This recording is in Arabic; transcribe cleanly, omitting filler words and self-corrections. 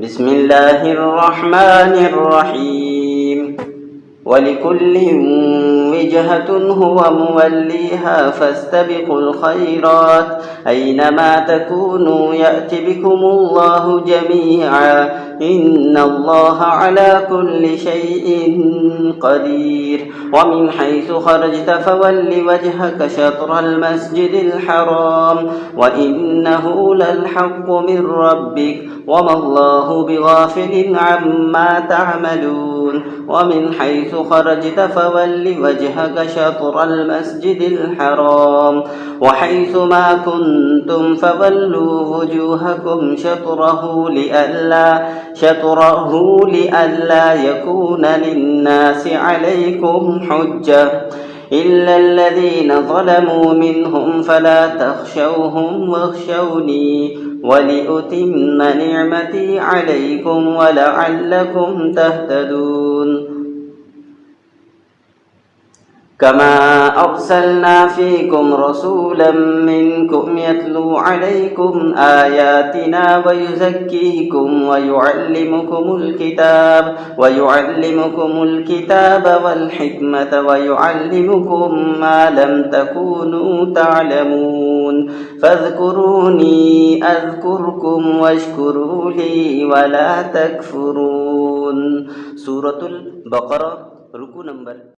بسم الله الرحمن الرحيم ولكل وجهة هو موليها فاستبقوا الخيرات أينما تكونوا يأت بكم الله جميعا إن الله على كل شيء قدير ومن حيث خرجت فول وجهك شطر المسجد الحرام وإنه للحق من ربك وما الله بغافل عما تعملون ومن حيث خرجت فول وجهك شطر المسجد الحرام وحيث ما كنتم فولوا وجوهكم شطره لئلا يكون للناس عليكم حجة إلا الذين ظلموا منهم فلا تخشوهم واخشوني ولأتم نعمتي عليكم ولعلكم تهتدون كما أرسلنا فيكم رسولا منكم يتلو عليكم آياتنا ويزكيكم ويعلمكم الكتاب والحكمة ويعلمكم ما لم تكونوا تعلمون فاذكروني أذكركم واشكروا لي ولا تكفرون. سورة البقرة ركو نمبر